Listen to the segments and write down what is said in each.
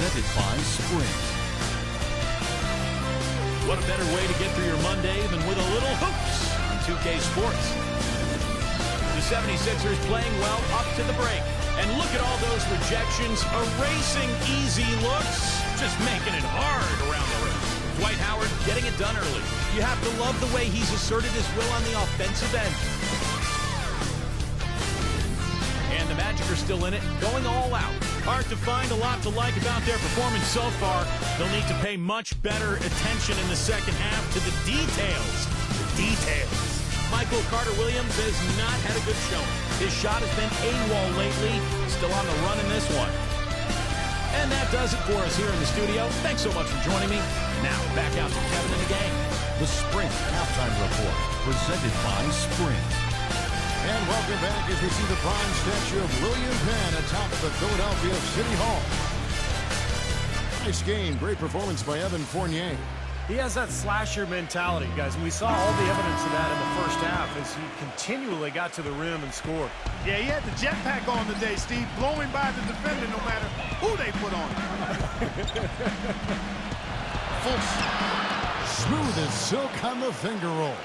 presented by Sprint. What a better way to get through your Monday than with a little hoops on 2K Sports. The 76ers playing well up to the break. And look at all those rejections, erasing easy looks, just making it hard around the rim. Dwight Howard getting it done early. You have to love the way he's asserted his will on the offensive end. And the Magic are still in it, going all out. Hard to find a lot to like about their performance so far. They'll need to pay much better attention in the second half to the details. The details. Michael Carter-Williams has not had a good showing. His shot has been AWOL lately. Still on the run in this one. And that does it for us here in the studio. Thanks so much for joining me. Now, back out to Kevin and the gang. The Sprint Halftime Report, presented by Sprint. And welcome back as we see the bronze statue of William Penn atop the Philadelphia City Hall. Nice game. Great performance by Evan Fournier. He has that slasher mentality, guys, and we saw all the evidence of that in the first half as he continually got to the rim and scored. Yeah, he had the jetpack on today, Steve, blowing by the defender no matter who they put on him. Smooth as silk on the finger roll.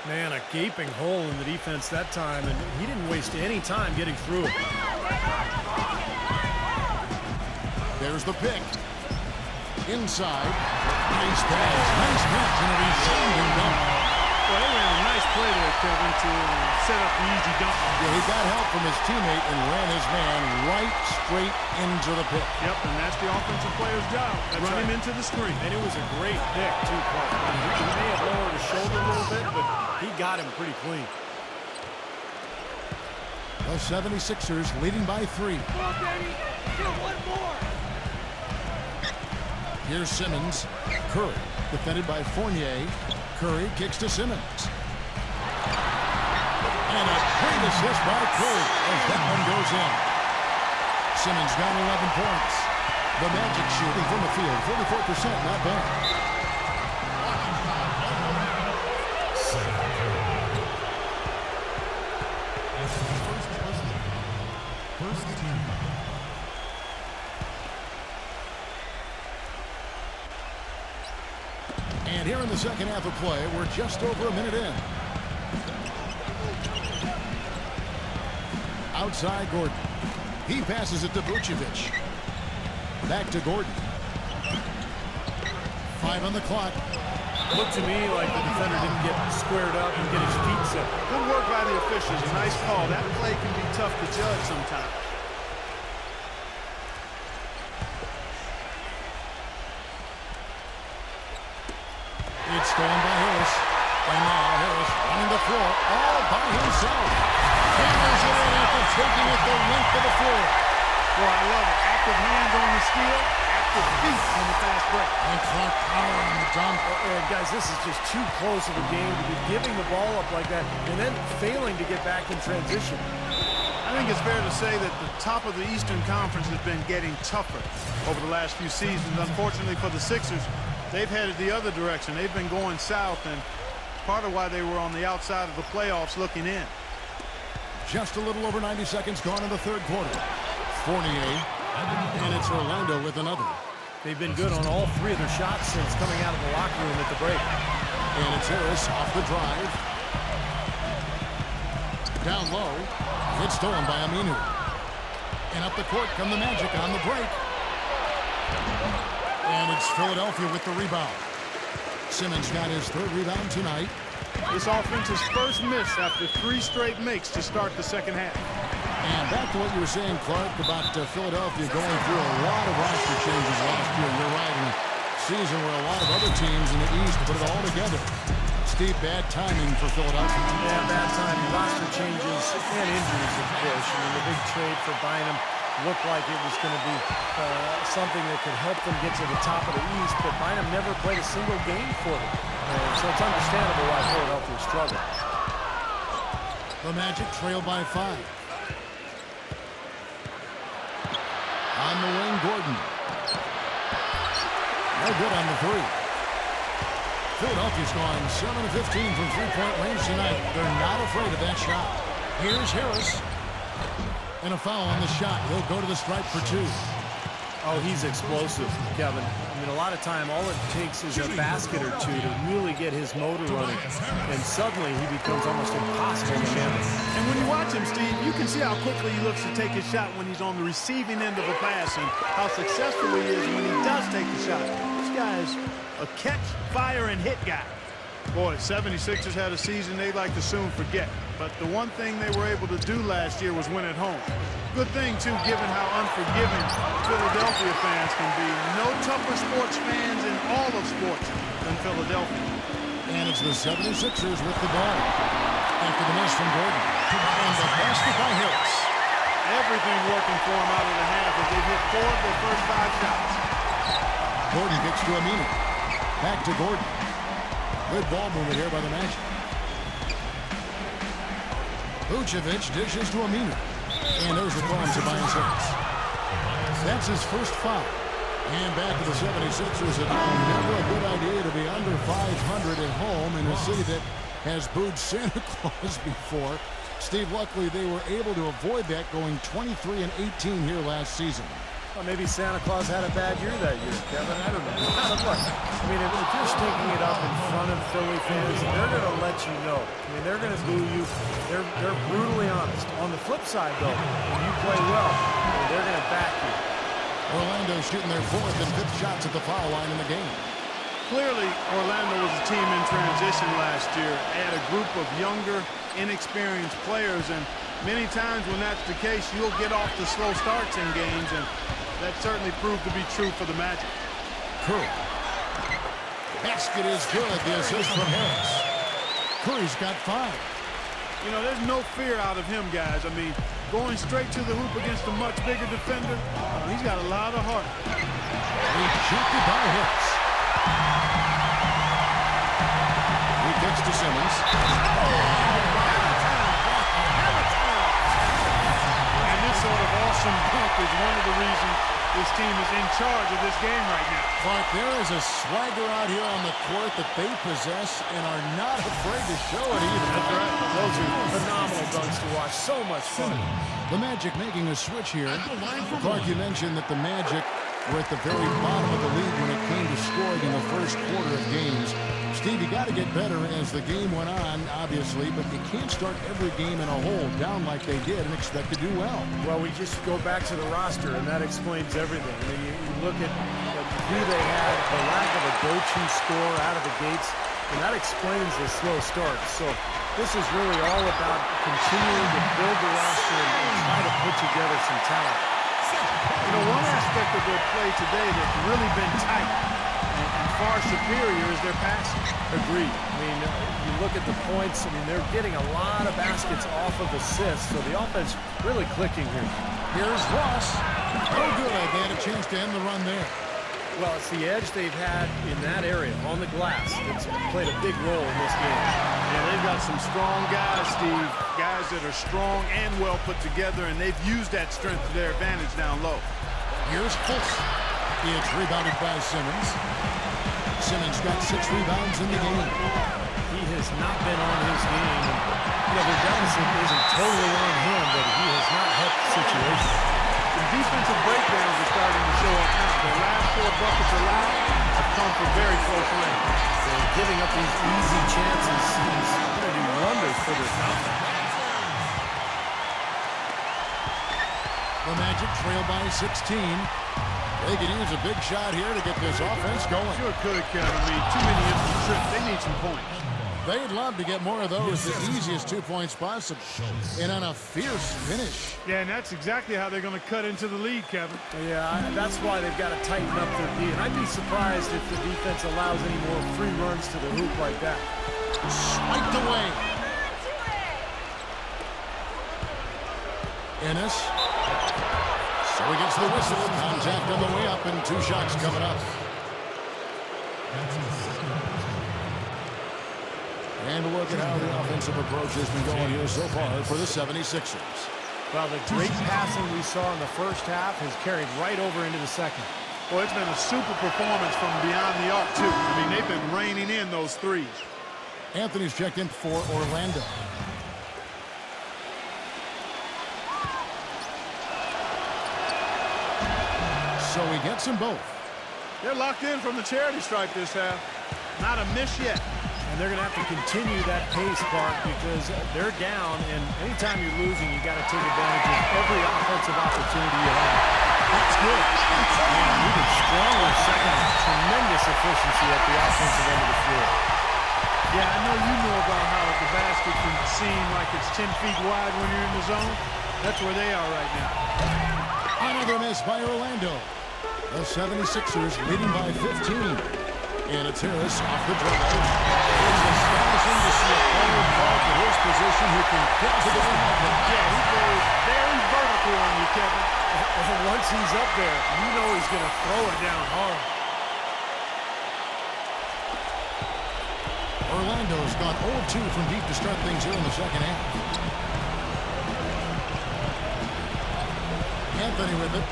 Man, a gaping hole in the defense that time, and he didn't waste any time getting through it. There's the pick. Inside. Nice pass. Nice catch and a resounding dunk. Well, they ran a nice play there, Kevin, to set up the easy dunk. Yeah, he got help from his teammate and ran his man right straight into the pick. Yep, and that's the offensive player's job. Run him into the screen. And it was a great pick, too, Clark. I mean, he may have lowered his shoulder a little bit, but he got him pretty clean. The 76ers leading by 3. Come on, baby. Get one more. Here's Simmons. Curry, defended by Fournier. Curry kicks to Simmons. And a great assist by Curry as that one goes in. Simmons got 11 points. The Magic shooting from the field, 44%, not bad. And here in the second half of play, we're just over a minute in. Outside Gordon. He passes it to Vucevic. Back to Gordon. 5 on the clock. Looked to me like the defender didn't get squared up and get his feet set. Good work by the officials. A nice call. That play can be tough to judge sometimes. It's stolen by Harris. And now Harris running the floor all by himself. Hammers it in after taking it the length of the floor. Boy, I love it. Active hands on the steal, active feet on the fast break. And Clark power on the dunk. And guys, this is just too close of a game to be giving the ball up like that and then failing to get back in transition. I think it's fair to say that the top of the Eastern Conference has been getting tougher over the last few seasons. Unfortunately for the Sixers, they've headed the other direction. They've been going south, and part of why they were on the outside of the playoffs looking in. Just a little over 90 seconds gone in the third quarter. Fournier, and it's Orlando with another. They've been good on all 3 of their shots since coming out of the locker room at the break. And it's Harris off the drive. Down low. It's stolen by Aminu. And up the court come the Magic on the break. And it's Philadelphia with the rebound. Simmons got his 3rd rebound tonight. This offense's first miss after 3 straight makes to start the second half. And back to what you were saying, Clark, about Philadelphia going through a lot of roster changes last year. You're right, in a season where a lot of other teams in the East put it all together. Steve, bad timing for Philadelphia. Yeah, bad timing. Roster changes and injuries, of course. I mean, the big trade for Bynum looked like it was going to be something that could help them get to the top of the East, but Bynum never played a single game for them. So it's understandable why Philadelphia struggled. The Magic trail by 5. On the wing, Gordon. No good on the 3. Philadelphia's gone 7 of 15 from three-point range tonight. They're not afraid of that shot. Here's Harris. And a foul on the shot. He'll go to the stripe for 2. Oh, he's explosive, Kevin. I mean, a lot of time, all it takes is a basket or two to really get his motor running, and suddenly he becomes almost impossible to handle. And when you watch him, Steve, you can see how quickly he looks to take his shot when he's on the receiving end of a pass and how successful he is when he does take the shot. This guy is a catch, fire, and hit guy. Boy, 76ers had a season they'd like to soon forget. But the one thing they were able to do last year was win at home. Good thing, too, given how unforgiving Philadelphia fans can be. No tougher sports fans in all of sports than Philadelphia. And it's the 76ers with the ball. After the miss from Gordon. And the basket by Harris. Everything working for him out of the half as they've hit 4 of their first 5 shots. Gordon gets to Aminu. Back to Gordon. Good ball movement here by the Magic. Vucevic dishes to Aminu. And there's the call on Tobias Harris. That's his first foul. And back to the 76ers at home. Never a good idea to be under 500 at home in a city that has booed Santa Claus before. Steve, luckily they were able to avoid that, going 23-18 here last season. Well, maybe Santa Claus had a bad year that year, Kevin. I don't know. Look, I mean, if you're sticking it up in front of Philly fans, they're going to let you know. I mean, they're going to boo you. They're brutally honest. On the flip side, though, when you play well, they're going to back you. Orlando shooting their 4th and 5th shots at the foul line in the game. Clearly, Orlando was a team in transition last year. They had a group of younger, inexperienced players, and many times when that's the case, you'll get off the slow starts in games, and that certainly proved to be true for the Magic. Curry. Basket is good. The assist from Harris. Curry's got 5. You know, there's no fear out of him, guys. I mean, going straight to the hoop against a much bigger defender, he's got a lot of heart. Rejected by Harris. He kicks to Simmons. And this sort of awesome dunk is one of the reasons this team is in charge of this game right now. Clark, there is a swagger out here on the court that they possess and are not afraid to show it either. That's right. Those are phenomenal dunks to watch. So much fun. The Magic making a switch here. Clark, you mentioned that the Magic were at the very bottom of the league when it came to scoring in the first quarter of games. Steve, you got to get better as the game went on, obviously, but you can't start every game in a hole down like they did and expect to do well. Well, we just go back to the roster, and that explains everything. I mean, you look at who they had, the lack of a go-to scorer out of the gates, and that explains the slow start. So this is really all about continuing to build the roster and try to put together some talent. You know, one aspect of their play today that's really been tight and far superior is their passing. Agreed. I mean, you look at the points, I mean, they're getting a lot of baskets off of assists, so the offense really clicking here. Here's Ross. Oh, good. They had a chance to end the run there. Well, it's the edge they've had in that area on the glass that's played a big role in this game. Yeah, they've got some strong guys, Steve. Guys that are strong and well put together, and they've used that strength to their advantage down low. Here's Fultz. It's rebounded by Simmons. Simmons got 6 rebounds in the game. He has not been on his game. You know, the deficit isn't totally on him, but he has not helped the situation. The defensive breakdowns are starting to show up now. The last 4 buckets allowed have come from very close range. They're giving up these easy chances. He's going to do wonders for this offense. The Magic trail by 16. They could use a big shot here to get this offense going. Sure could, Kevin. I mean, too many empty trips. They need some points. They'd love to get more of those, the easiest 2 points possible. And on a fierce finish. Yeah, and that's exactly how they're going to cut into the lead, Kevin. Yeah, that's why they've got to tighten up their D. And I'd be surprised if the defense allows any more free runs to the hoop like that. Swiped away. Ennis. So he gets the whistle. Contact on the way up and 2 shots coming up. And look at how the offensive approach has been going here so far for the 76ers. Well, the great passing we saw in the first half has carried right over into the second. Well, it's been a super performance from beyond the arc, too. I mean, they've been raining in those threes. Anthony's checked in for Orlando. so he gets them both. They're locked in from the charity stripe this half. Not a miss yet. And they're going to have to continue that pace, Clark, because they're down, and anytime you're losing, you got to take advantage of every offensive opportunity you have. That's good. Man, even stronger second half. Tremendous efficiency at the offensive end of the floor. Yeah, I know you know about how the basket can seem like it's 10 feet wide when you're in the zone. That's where they are right now. Another miss by Orlando. The 76ers leading by 15. And it's Harris off the dribble. It's astonishing to see a player Clark at his position who can get to the rim. Yeah, he goes very vertical on you, Kevin. And once he's up there, you know he's going to throw it down hard. Orlando's gone 0-2 from deep to start things here in the second half. Anthony with it.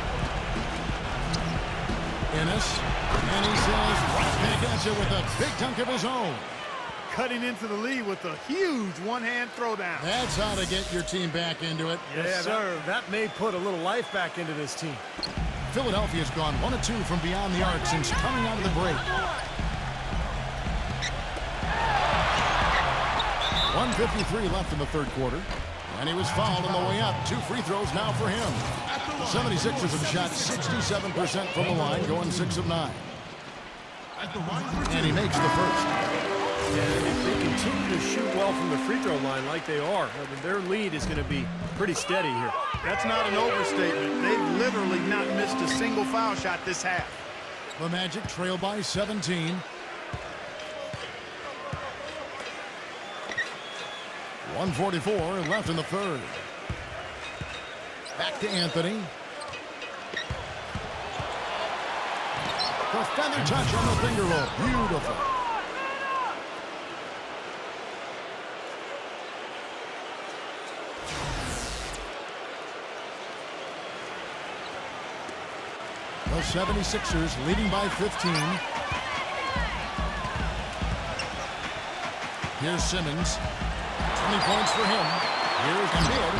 Ennis. And he says, right back at you with a big dunk of his own. Cutting into the lead with a huge one-hand throwdown. That's how to get your team back into it. Yes, sir. That may put a little life back into this team. Philadelphia's gone 1-2 from beyond the arc since coming out of the break. 1:53 left in the third quarter. And he was fouled on the way up. 2 free throws now for him. The 76ers have shot 67% from the line, going 6 of 9. And he makes the first. And if they continue to shoot well from the free throw line like they are, I mean, their lead is going to be pretty steady here. That's not an overstatement. They've literally not missed a single foul shot this half. The Magic trail by 17. 1:44 left in the third. Back to Anthony. The feather touch on the finger roll. Beautiful. The 76ers leading by 15. Here's Simmons. 20 points for him. Here's Embiid.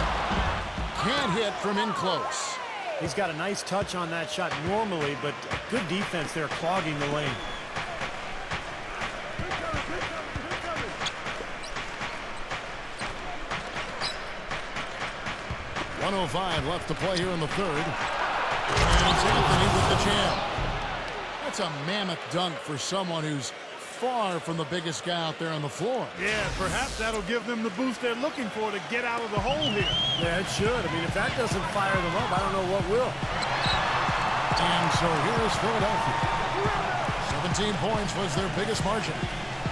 Can't hit from in close. He's got a nice touch on that shot normally, but good defense there clogging the lane. .105 left to play here in the third. And it's Anthony with the jam. That's a mammoth dunk for someone who's far from the biggest guy out there on the floor. Yeah, perhaps that'll give them the boost they're looking for to get out of the hole here. Yeah, it should. I mean, if that doesn't fire them up, I don't know what will. And so here is Philadelphia. 17 points was their biggest margin.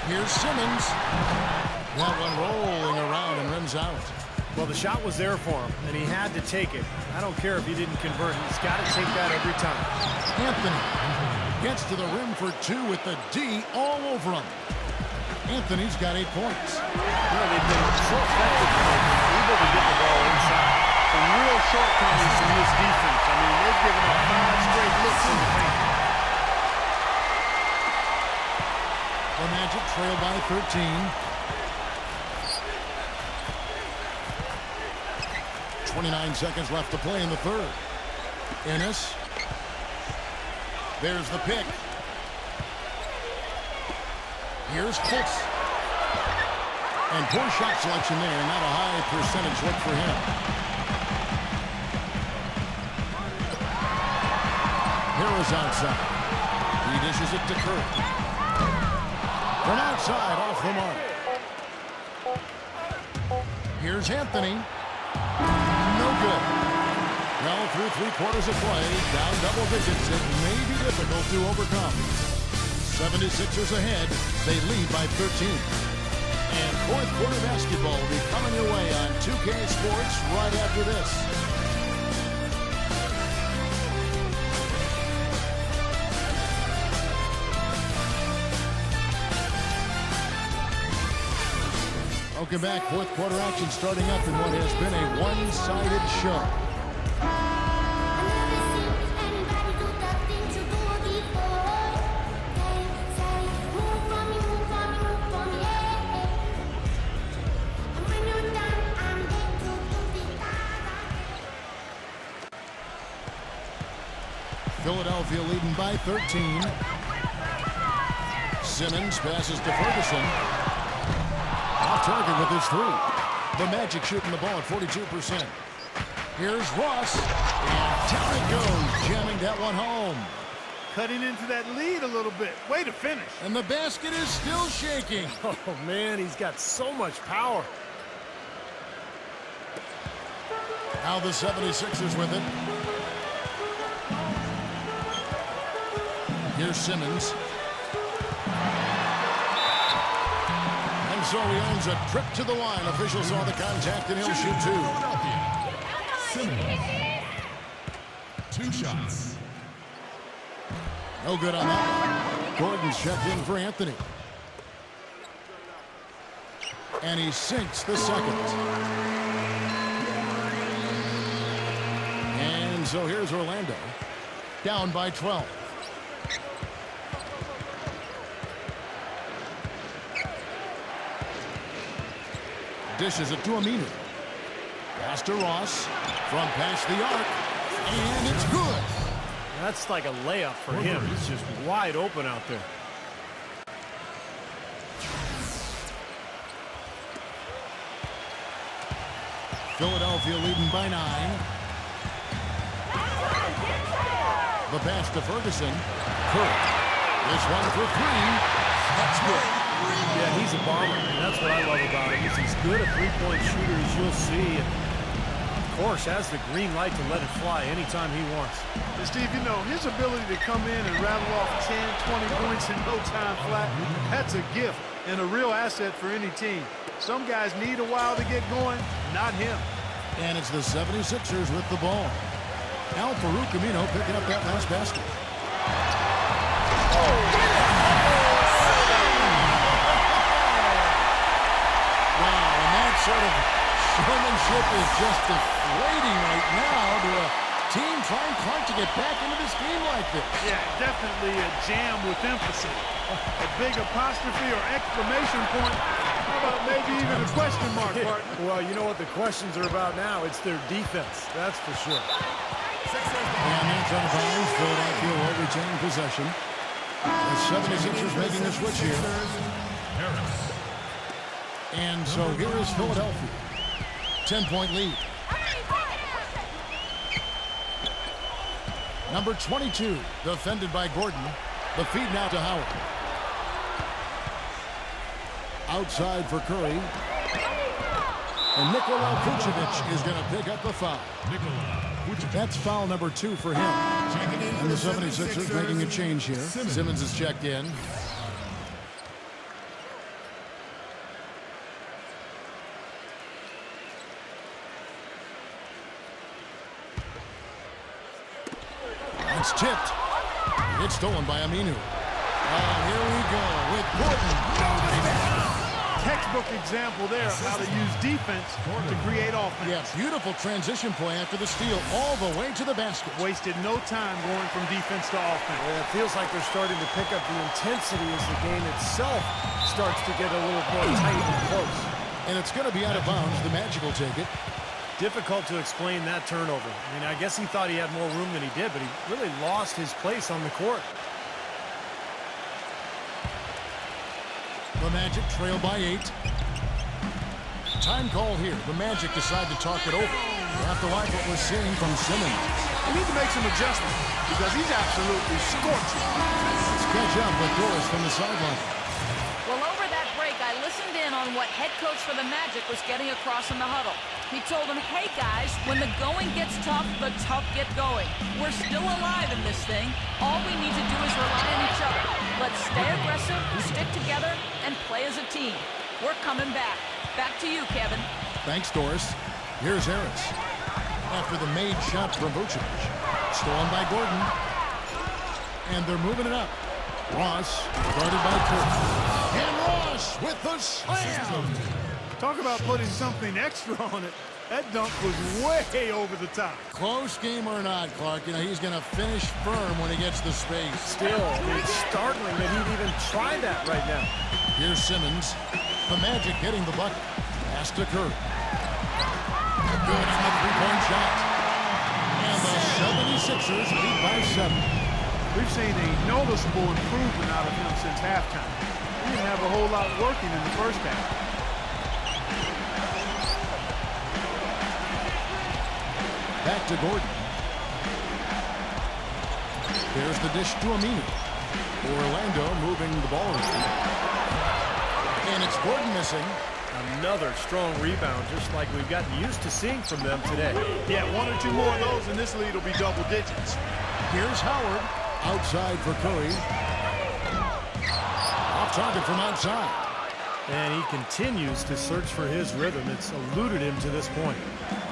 Here's Simmons. That one rolling around and rims out. Well, the shot was there for him, and he had to take it. I don't care if he didn't convert. He's got to take that every time. Anthony gets to the rim for 2 with the D all over him. Anthony's got 8 points. You know, they've been so effective, able to get the ball inside. Some real shortcomings from this defense. I mean, they've given up 5 straight looks in the paint. The Magic trail by 13. 29 seconds left to play in the third. Ennis. There's the pick. Here's Fultz. And poor shot selection there. Not a high percentage look for him. Harris outside. He dishes it to Curry. From outside, off the mark. Here's Anthony. No good. Well, through 3/4 of play, down double digits, it may be difficult to overcome. 76ers ahead. They lead by 13. And fourth quarter basketball will be coming your way on 2K Sports right after this. Welcome back. Fourth quarter action starting up in what has been a one-sided show. Philadelphia Philadelphia leading by 13. Simmons passes to Ferguson. Off target with his three. The Magic shooting the ball at 42%. Here's Ross. And down it goes, jamming that one home. Cutting into that lead a little bit. Way to finish. And the basket is still shaking. Oh, man, he's got so much power. Now the 76ers with it. Here's Simmons. And so he earns a trip to the line. Officials saw the contact and he'll shoot two. Simmons. 2 shots. No good on that. Gordon's checked in for Anthony. And he sinks the second. And so here's Orlando. Down by 12. Dishes it to Aminu. Pass to Ross. From past the arc. And it's good. That's like a layup for him. He's just wide open out there. Philadelphia leading by 9. The pass to Ferguson. Curry. This one for 3. That's good. Yeah, he's a bomber, and that's what I love about him. Is he's good a three-point shooter, as you'll see. And of course, has the green light to let it fly anytime he wants. And Steve, you know, his ability to come in and rattle off 10, 20 points in no time flat, that's a gift and a real asset for any team. Some guys need a while to get going, not him. And it's the 76ers with the ball. Al-Farouq Aminu picking up that last basket. Wow, and that sort of showmanship is just deflating right now to a team trying Clark to get back into this game like this. Yeah, definitely a jam with emphasis. A big apostrophe or exclamation point. How about maybe even a question mark, partner? Well, you know what the questions are about now? It's their defense, that's for sure. And that's out of bounds. Philadelphia will retain possession. The 76ers making the switch here. Harris. And so here is Philadelphia. 10-point lead. Number 22, defended by Gordon. The feed now to Howard. Outside for Curry. And Nikola Vucevic is going to pick up the foul. That's foul number 2 for him. And the 76ers making a change here. Simmons is checked in. It's tipped. It's stolen by Aminu. Here we go with Gordon. Nobody back. Textbook example there of how to use defense to create offense. Yeah, beautiful transition play after the steal all the way to the basket. Wasted no time going from defense to offense. Yeah, it feels like they're starting to pick up the intensity as the game itself starts to get a little more tight and close. And it's going to be out of bounds. The Magic will take it. Difficult to explain that turnover. I mean, I guess he thought he had more room than he did, but he really lost his place on the court. The Magic trail by 8. Time call here. The Magic decide to talk it over. You have to like what we're seeing from Simmons. They need to make some adjustments because he's absolutely scorching. Let's catch up with Doris from the sideline. Well, over that break, I listened in on what head coach for the Magic was getting across in the huddle. He told them, hey guys, when the going gets tough, the tough get going. We're still alive in this thing. All we need to do is rely on each other. Let's stay aggressive, stick together, and play as a team. We're coming back. Back to you, Kevin. Thanks, Doris. Here's Harris. After the made shot from Vucevic. Stolen by Gordon. And they're moving it up. Ross, guarded by Curry. And Ross with the slam. Talk about putting something extra on it. That dunk was way over the top. Close game or not, Clark, you know, he's going to finish firm when he gets the space. Still, it's startling that he'd even try that right now. Here's Simmons. The Magic hitting the bucket. Pass to Curry. Good on the three-point shot. And the 76ers lead by 7. We've seen a noticeable improvement out of him since halftime. He didn't have a whole lot working in the first half. Back to Gordon. There's the dish to Aminu. Orlando moving the ball around. And it's Gordon missing. Another strong rebound, just like we've gotten used to seeing from them today. Yeah, one or two more of those, and this lead will be double digits. Here's Howard. Outside for Curry. Off target from outside. And he continues to search for his rhythm. It's eluded him to this point.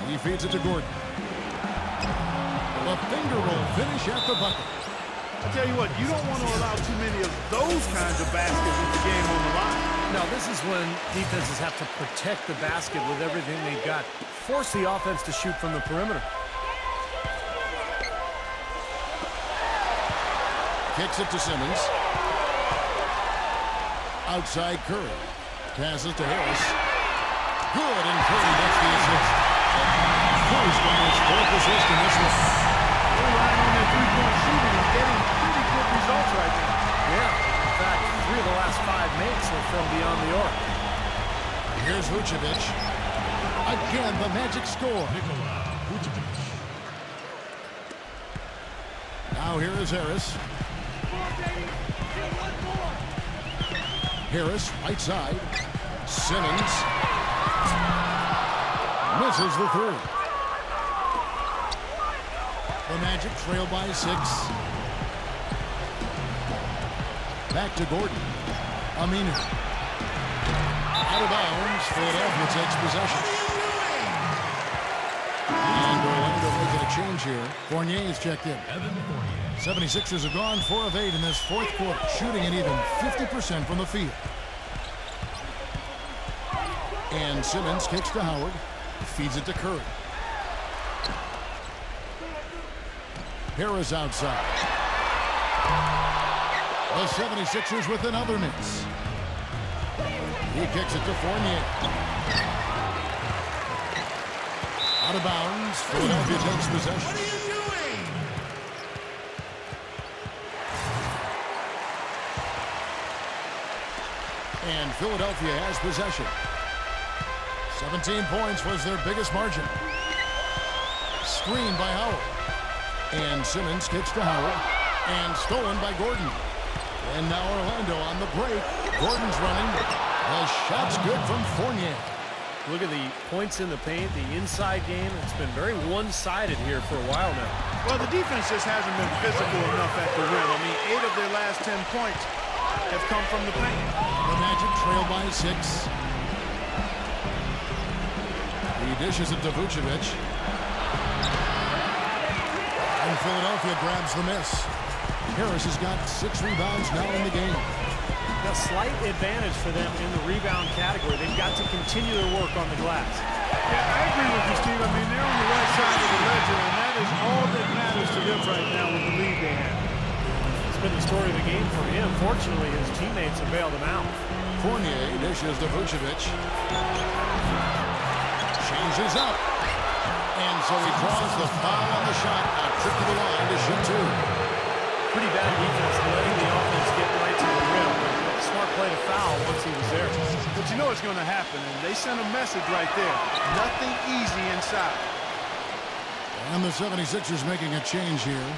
He feeds it to Gordon. The finger roll finish at the bucket. I tell you what, you don't want to allow too many of those kinds of baskets with the game on the line. Now, this is when defenses have to protect the basket with everything they've got. Force the offense to shoot from the perimeter. Kicks it to Simmons. Outside Curry. Passes to Harris. Good, and Curry gets the assist. Curry's got his fourth assist in this one. They're relying on their three-point shooting and getting pretty good results right now. Yeah, in fact, 3 of the last 5 makes are from beyond the arc. Here's Vucevic. Again, the Magic score. Nikola Vucevic. Now here is Harris. Come on, baby. Get one more. Harris, right side. Simmons. Misses the three. The Magic trail by 6. Back to Gordon. Aminu. Out of bounds. Philadelphia takes possession. And Orlando making a change here. Fournier is checked in. Evan Fournier. 76ers have gone 4 of 8 in this fourth quarter, shooting an even 50% from the field. And Simmons kicks to Howard. Feeds it to Curry. Harris outside. The 76ers with another miss. He kicks it to Fournier. Out of bounds. Philadelphia takes possession. What are you doing? And Philadelphia has possession. 17 points was their biggest margin. Screen by Howard. And Simmons kicks to Howard. And stolen by Gordon. And now Orlando on the break. Gordon's running. The shot's good from Fournier. Look at the points in the paint, the inside game. It's been very one-sided here for a while now. Well, the defense just hasn't been physical enough at the rim. I mean, 8 of their last 10 points have come from the paint. The Magic trail by 6. He dishes it to Vucevic. And Philadelphia grabs the miss. Harris has got 6 rebounds now in the game. A slight advantage for them in the rebound category. They've got to continue their work on the glass. Yeah, I agree with you, Steve. I mean, they're on the right side of the ledger, and that is all that matters to them right now with the lead they have. It's been the story of the game for him. Fortunately, his teammates have bailed him out. Fournier dishes to Vucevic. Changes up. And so he draws the foul on the shot. A trip to the line to shoot 2. Pretty bad defense letting the offense get right to the rim. Smart play to foul once he was there. But you know what's going to happen, and they sent a message right there. Nothing easy inside. And the 76ers making a change here.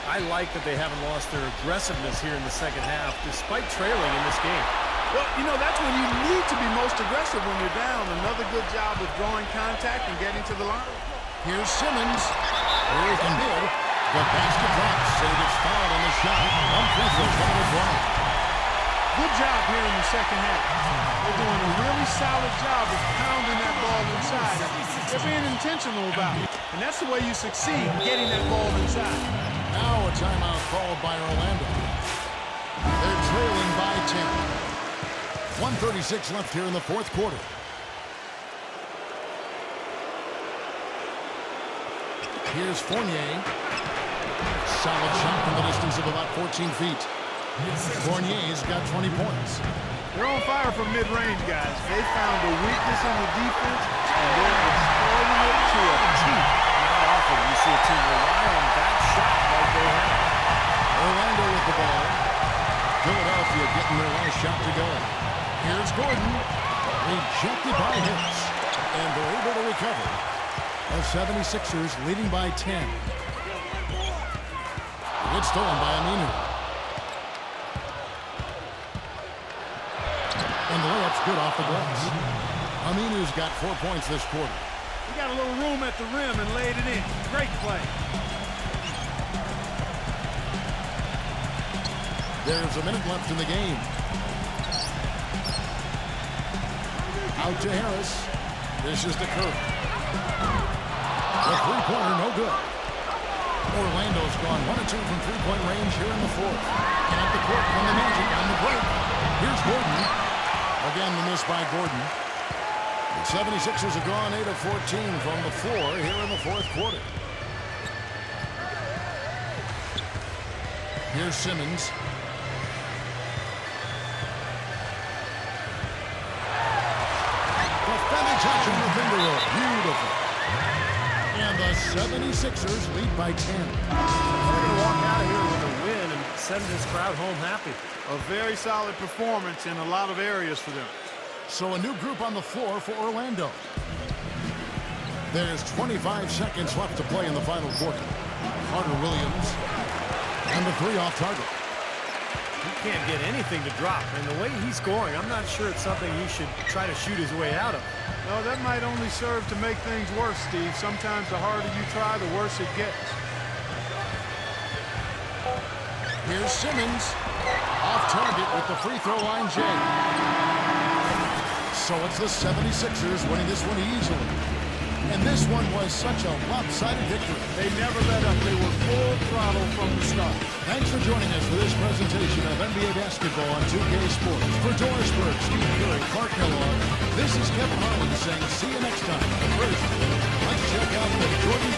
I like that they haven't lost their aggressiveness here in the second half, despite trailing in this game. Well, you know, that's when you need to be most aggressive when you're down. Another good job of drawing contact and getting to the line. Here's Simmons. Here's the mid. The basket drops, so he gets fouled on the shot. One free throw coming with one. Good job here in the second half. They're doing a really solid job of pounding that ball inside. They're being intentional about it. And that's the way you succeed, getting that ball inside. Now a timeout called by Orlando. They're trailing by 10. 1:36 left here in the fourth quarter. Here's Fournier. Solid shot from the distance of about 14 feet. Fournier's got 20 points. They're on fire from mid-range, guys. They found a weakness in the defense, and they're exploiting it to a T. Not often you see a team rely on that shot like they have. Orlando with the ball. Philadelphia getting their last shot to go. Here's Gordon. Rejected by Hicks. And they're able to recover. The 76ers leading by 10. It's stolen by Aminu. And the layup's good off the glass. Aminu's got 4 points this quarter. He got a little room at the rim and laid it in. Great play. There's a minute left in the game. Out to Harris. This is the Curry. The three-pointer, no good. Orlando's gone 1 of 2 from three-point range here in the fourth. And at the court from the Magic on the break. Here's Gordon. Again, the miss by Gordon. The 76ers have gone 8 of 14 from the floor here in the fourth quarter. Here's Simmons. Touch on the finger roll. Beautiful. And the 76ers lead by 10. They're going to walk out of here with a win and send this crowd home happy. A very solid performance in a lot of areas for them. So a new group on the floor for Orlando. There's 25 seconds left to play in the final quarter. Carter Williams. And the three off target. He can't get anything to drop. And the way he's scoring, I'm not sure it's something he should try to shoot his way out of. No, that might only serve to make things worse, Steve. Sometimes the harder you try, the worse it gets. Here's Simmons. Off target with the free throw line Jay. So it's the 76ers winning this one easily. And this one was such a lopsided victory. They never let up. They were full throttle from the start. Thanks for joining us for this presentation of NBA basketball on 2K Sports. For Doris Burke, Steve Curry, Clark Kellogg, this is Kevin Harlan saying see you next time. But first, let's check out the Jordan